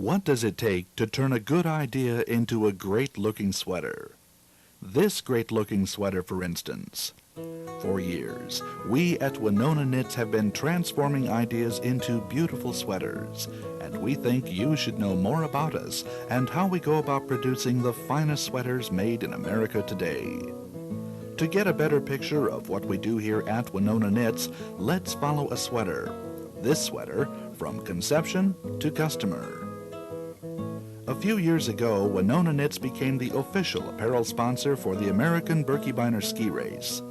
What does it take to turn a good idea into a great-looking sweater? This great-looking sweater, for instance. For years, we at Winona Knits have been transforming ideas into beautiful sweaters, and we think you should know more about us and how we go about producing the finest sweaters made in America today. To get a better picture of what we do here at Winona Knits, let's follow a sweater. This sweater, from conception to customer. A few years ago, Winona Knits became the official apparel sponsor for the American Birkebeiner Ski Race.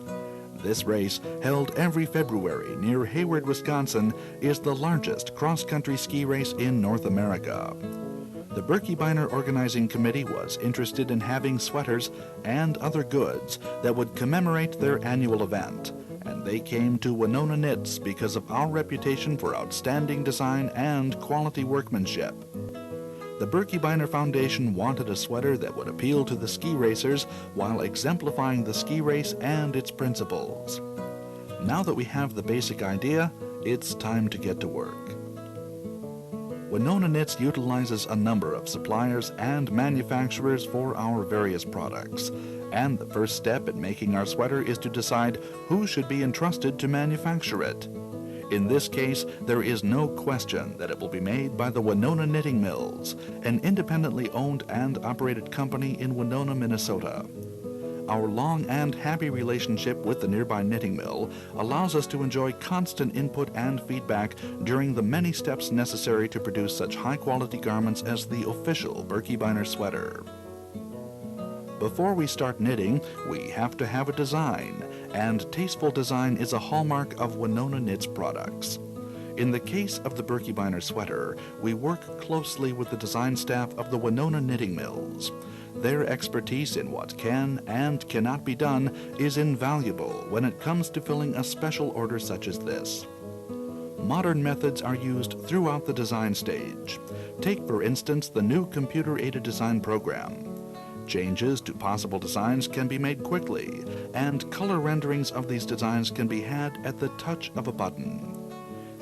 This race, held every February near Hayward, Wisconsin, is the largest cross-country ski race in North America. The Birkebeiner Organizing Committee was interested in having sweaters and other goods that would commemorate their annual event, and they came to Winona Knits because of our reputation for outstanding design and quality workmanship. The Birkebeiner Foundation wanted a sweater that would appeal to the ski racers while exemplifying the ski race and its principles. Now that we have the basic idea, it's time to get to work. Winona Knits utilizes a number of suppliers and manufacturers for our various products, and the first step in making our sweater is to decide who should be entrusted to manufacture it. In this case, there is no question that it will be made by the Winona Knitting Mills, an independently owned and operated company in Winona, Minnesota. Our long and happy relationship with the nearby knitting mill allows us to enjoy constant input and feedback during the many steps necessary to produce such high-quality garments as the official Birkebeiner sweater. Before we start knitting, we have to have a design, and tasteful design is a hallmark of Winona Knits products. In the case of the Birkebeiner sweater, we work closely with the design staff of the Winona Knitting Mills. Their expertise in what can and cannot be done is invaluable when it comes to filling a special order such as this. Modern methods are used throughout the design stage. Take, for instance, the new computer-aided design program. Changes to possible designs can be made quickly, and color renderings of these designs can be had at the touch of a button.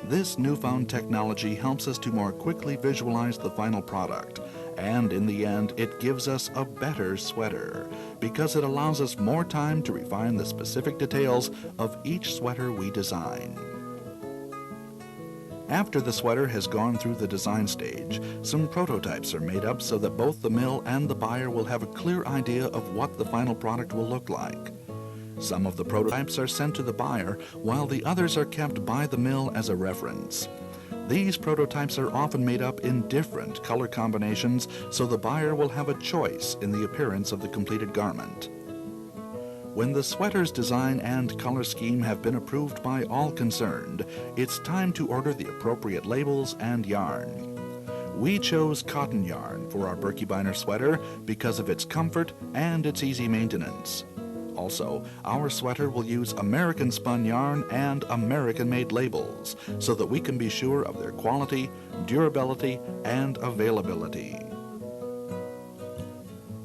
This newfound technology helps us to more quickly visualize the final product, and in the end, it gives us a better sweater, because it allows us more time to refine the specific details of each sweater we design. After the sweater has gone through the design stage, some prototypes are made up so that both the mill and the buyer will have a clear idea of what the final product will look like. Some of the prototypes are sent to the buyer, while the others are kept by the mill as a reference. These prototypes are often made up in different color combinations, so the buyer will have a choice in the appearance of the completed garment. When the sweater's design and color scheme have been approved by all concerned, it's time to order the appropriate labels and yarn. We chose cotton yarn for our Birkebeiner sweater because of its comfort and its easy maintenance. Also, our sweater will use American spun yarn and American-made labels so that we can be sure of their quality, durability, and availability.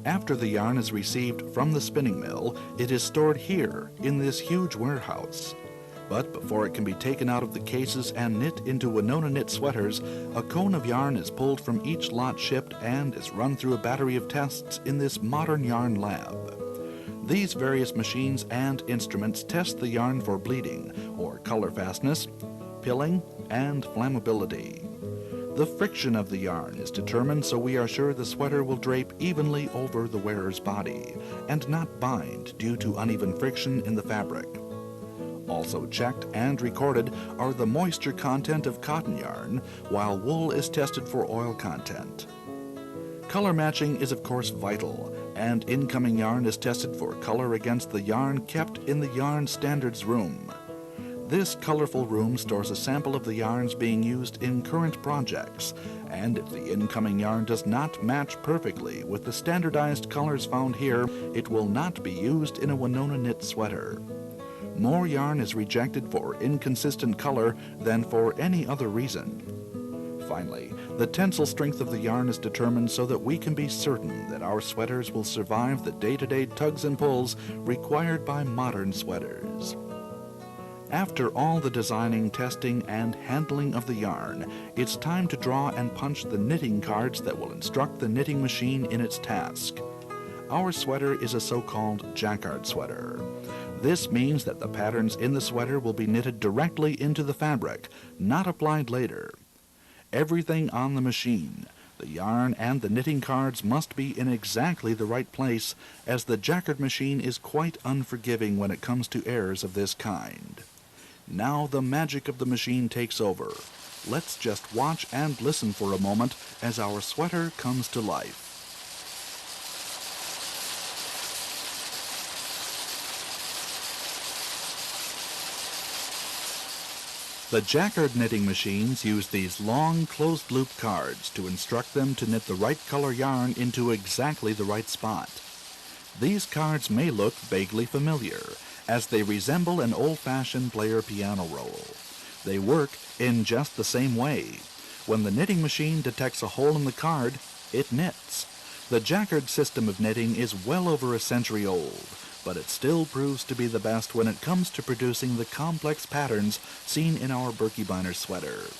After the yarn is received from the spinning mill, it is stored here in this huge warehouse. But before it can be taken out of the cases and knit into Winona Knit sweaters, a cone of yarn is pulled from each lot shipped and is run through a battery of tests in this modern yarn lab. These various machines and instruments test the yarn for bleeding, or color fastness, pilling, and flammability. The friction of the yarn is determined so we are sure the sweater will drape evenly over the wearer's body and not bind due to uneven friction in the fabric. Also checked and recorded are the moisture content of cotton yarn, while wool is tested for oil content. Color matching is of course vital, and incoming yarn is tested for color against the yarn kept in the yarn standards room. This colorful room stores a sample of the yarns being used in current projects, and if the incoming yarn does not match perfectly with the standardized colors found here, it will not be used in a Winona Knit sweater. More yarn is rejected for inconsistent color than for any other reason. Finally, the tensile strength of the yarn is determined so that we can be certain that our sweaters will survive the day-to-day tugs and pulls required by modern sweaters. After all the designing, testing, and handling of the yarn, it's time to draw and punch the knitting cards that will instruct the knitting machine in its task. Our sweater is a so-called jacquard sweater. This means that the patterns in the sweater will be knitted directly into the fabric, not applied later. Everything on the machine, the yarn and the knitting cards, must be in exactly the right place, as the jacquard machine is quite unforgiving when it comes to errors of this kind. Now the magic of the machine takes over. Let's just watch and listen for a moment as our sweater comes to life. The jacquard knitting machines use these long closed-loop cards to instruct them to knit the right color yarn into exactly the right spot. These cards may look vaguely familiar, as they resemble an old-fashioned player piano roll. They work in just the same way. When the knitting machine detects a hole in the card, it knits. The jacquard system of knitting is well over a century old, but it still proves to be the best when it comes to producing the complex patterns seen in our Birkebeiner sweater.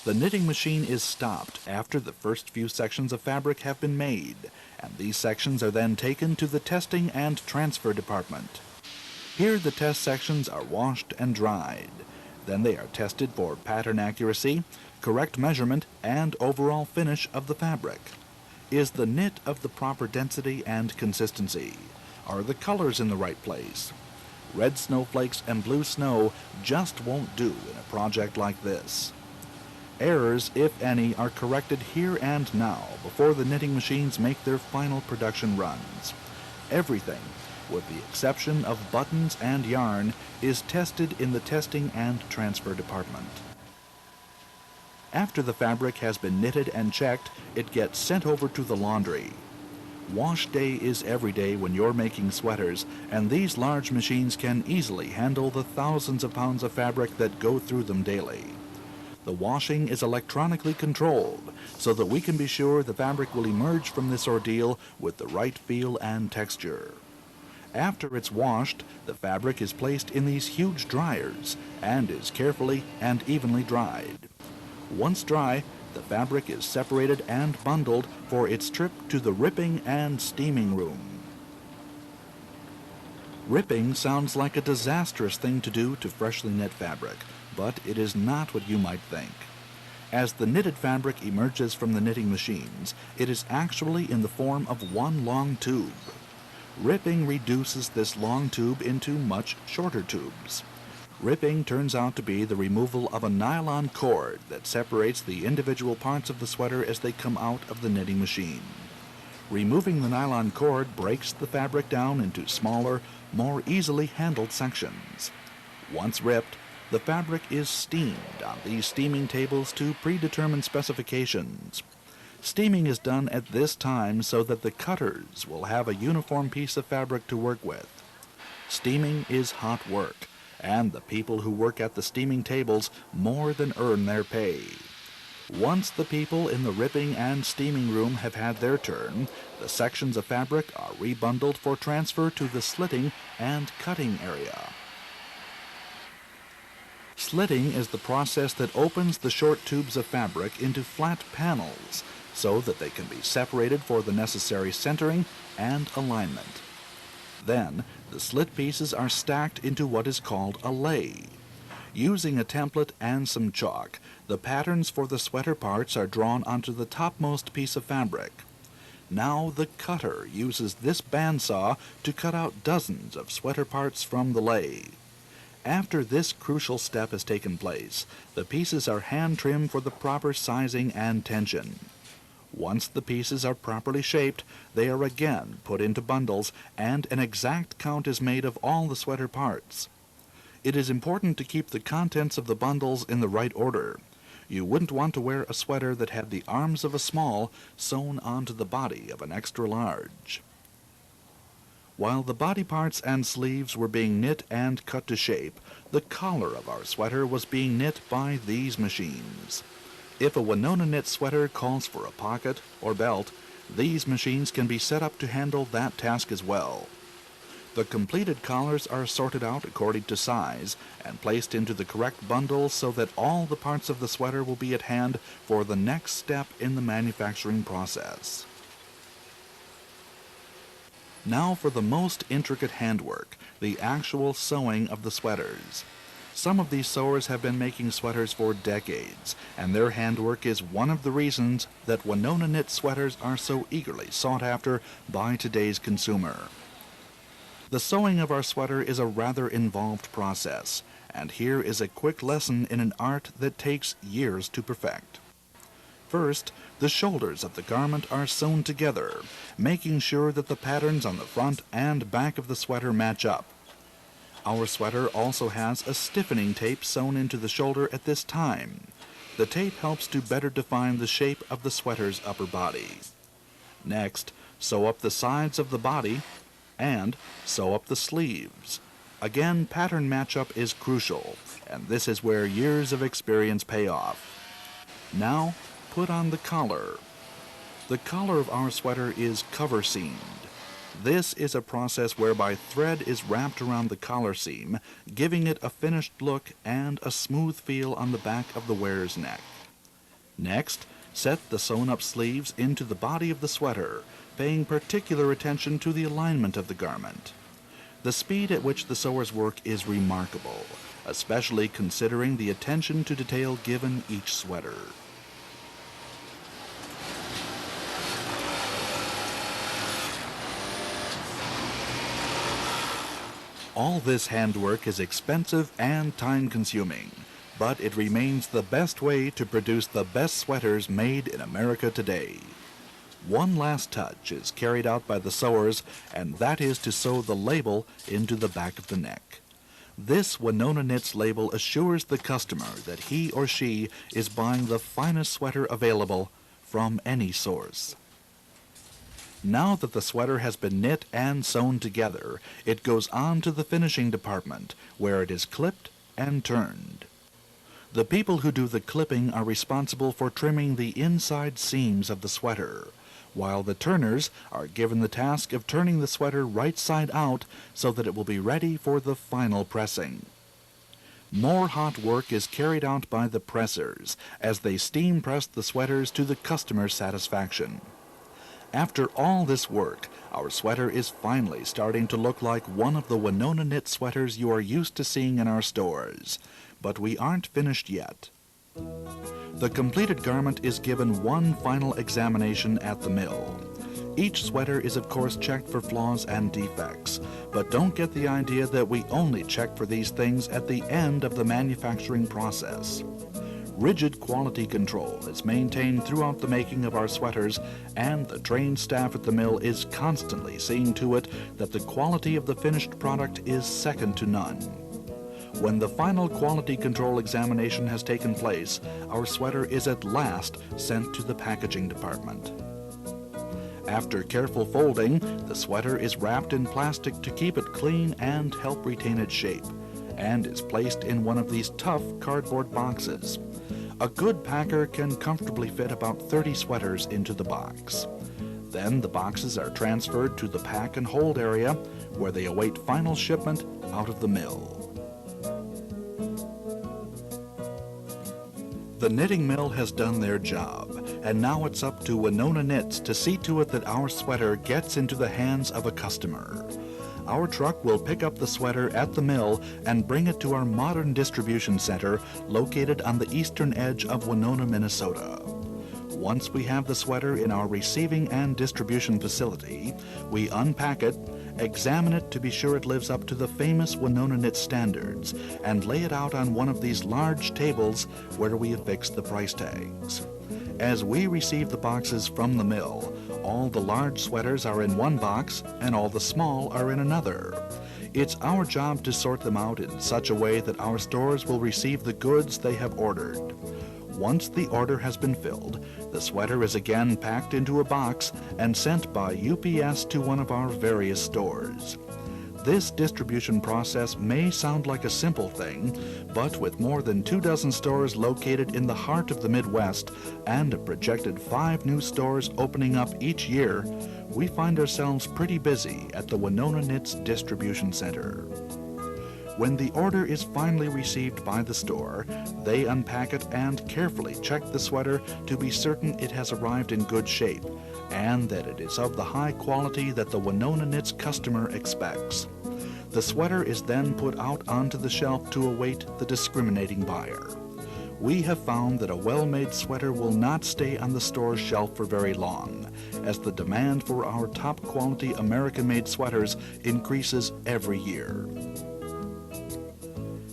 The knitting machine is stopped after the first few sections of fabric have been made, and these sections are then taken to the testing and transfer department. Here the test sections are washed and dried. Then they are tested for pattern accuracy, correct measurement, and overall finish of the fabric. Is the knit of the proper density and consistency? Are the colors in the right place? Red snowflakes and blue snow just won't do in a project like this. Errors, if any, are corrected here and now before the knitting machines make their final production runs. Everything, with the exception of buttons and yarn, is tested in the testing and transfer department. After the fabric has been knitted and checked, it gets sent over to the laundry. Wash day is every day when you're making sweaters, and these large machines can easily handle the thousands of pounds of fabric that go through them daily. The washing is electronically controlled, so that we can be sure the fabric will emerge from this ordeal with the right feel and texture. After it's washed, the fabric is placed in these huge dryers and is carefully and evenly dried. Once dry, the fabric is separated and bundled for its trip to the ripping and steaming room. Ripping sounds like a disastrous thing to do to freshly knit fabric, but it is not what you might think. As the knitted fabric emerges from the knitting machines, it is actually in the form of one long tube. Ripping reduces this long tube into much shorter tubes. Ripping turns out to be the removal of a nylon cord that separates the individual parts of the sweater as they come out of the knitting machine. Removing the nylon cord breaks the fabric down into smaller, more easily handled sections. Once ripped, the fabric is steamed on these steaming tables to predetermined specifications. Steaming is done at this time so that the cutters will have a uniform piece of fabric to work with. Steaming is hot work, and the people who work at the steaming tables more than earn their pay. Once the people in the ripping and steaming room have had their turn, the sections of fabric are rebundled for transfer to the slitting and cutting area. Slitting is the process that opens the short tubes of fabric into flat panels so that they can be separated for the necessary centering and alignment. Then, the slit pieces are stacked into what is called a lay. Using a template and some chalk, the patterns for the sweater parts are drawn onto the topmost piece of fabric. Now the cutter uses this bandsaw to cut out dozens of sweater parts from the lay. After this crucial step has taken place, the pieces are hand-trimmed for the proper sizing and tension. Once the pieces are properly shaped, they are again put into bundles, and an exact count is made of all the sweater parts. It is important to keep the contents of the bundles in the right order. You wouldn't want to wear a sweater that had the arms of a small sewn onto the body of an extra large. While the body parts and sleeves were being knit and cut to shape, the collar of our sweater was being knit by these machines. If a Winona knit sweater calls for a pocket or belt, these machines can be set up to handle that task as well. The completed collars are sorted out according to size and placed into the correct bundle so that all the parts of the sweater will be at hand for the next step in the manufacturing process. Now for the most intricate handwork, the actual sewing of the sweaters. Some of these sewers have been making sweaters for decades, and their handwork is one of the reasons that Winona knit sweaters are so eagerly sought after by today's consumer. The sewing of our sweater is a rather involved process, and here is a quick lesson in an art that takes years to perfect. First, the shoulders of the garment are sewn together, making sure that the patterns on the front and back of the sweater match up. Our sweater also has a stiffening tape sewn into the shoulder at this time. The tape helps to better define the shape of the sweater's upper body. Next, sew up the sides of the body and sew up the sleeves. Again, pattern matchup is crucial, and this is where years of experience pay off. Now, put on the collar. The collar of our sweater is cover seamed. This is a process whereby thread is wrapped around the collar seam, giving it a finished look and a smooth feel on the back of the wearer's neck. Next, set the sewn-up sleeves into the body of the sweater, paying particular attention to the alignment of the garment. The speed at which the sewers work is remarkable, especially considering the attention to detail given each sweater. All this handwork is expensive and time-consuming, but it remains the best way to produce the best sweaters made in America today. One last touch is carried out by the sewers, and that is to sew the label into the back of the neck. This Winona Knits label assures the customer that he or she is buying the finest sweater available from any source. Now that the sweater has been knit and sewn together, it goes on to the finishing department, where it is clipped and turned. The people who do the clipping are responsible for trimming the inside seams of the sweater, while the turners are given the task of turning the sweater right side out so that it will be ready for the final pressing. More hot work is carried out by the pressers as they steam press the sweaters to the customer's satisfaction. After all this work, our sweater is finally starting to look like one of the Winona knit sweaters you are used to seeing in our stores. But we aren't finished yet. The completed garment is given one final examination at the mill. Each sweater is of course checked for flaws and defects, but don't get the idea that we only check for these things at the end of the manufacturing process. Rigid quality control is maintained throughout the making of our sweaters, and the trained staff at the mill is constantly seeing to it that the quality of the finished product is second to none. When the final quality control examination has taken place, our sweater is at last sent to the packaging department. After careful folding, the sweater is wrapped in plastic to keep it clean and help retain its shape, and is placed in one of these tough cardboard boxes. A good packer can comfortably fit about 30 sweaters into the box. Then the boxes are transferred to the pack and hold area, where they await final shipment out of the mill. The knitting mill has done their job, and now it's up to Winona Knits to see to it that our sweater gets into the hands of a customer. Our truck will pick up the sweater at the mill and bring it to our modern distribution center located on the eastern edge of Winona, Minnesota. Once we have the sweater in our receiving and distribution facility, we unpack it, examine it to be sure it lives up to the famous Winona Knit standards, and lay it out on one of these large tables where we affix the price tags. As we receive the boxes from the mill, all the large sweaters are in one box and all the small are in another. It's our job to sort them out in such a way that our stores will receive the goods they have ordered. Once the order has been filled, the sweater is again packed into a box and sent by UPS to one of our various stores. This distribution process may sound like a simple thing, but with more than 24 stores located in the heart of the Midwest and a projected 5 new stores opening up each year, we find ourselves pretty busy at the Winona Knits Distribution Center. When the order is finally received by the store, they unpack it and carefully check the sweater to be certain it has arrived in good shape and that it is of the high quality that the Winona Knits customer expects. The sweater is then put out onto the shelf to await the discriminating buyer. We have found that a well-made sweater will not stay on the store's shelf for very long, as the demand for our top-quality American-made sweaters increases every year.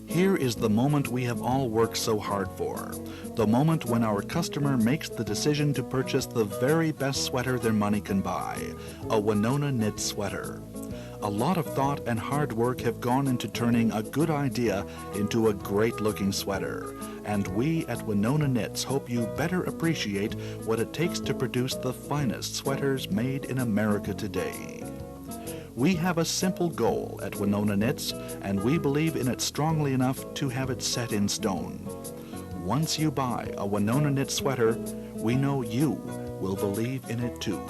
Here is the moment we have all worked so hard for, the moment when our customer makes the decision to purchase the very best sweater their money can buy, a Winona Knit sweater. A lot of thought and hard work have gone into turning a good idea into a great-looking sweater, and we at Winona Knits hope you better appreciate what it takes to produce the finest sweaters made in America today. We have a simple goal at Winona Knits, and we believe in it strongly enough to have it set in stone. Once you buy a Winona Knit sweater, we know you will believe in it too.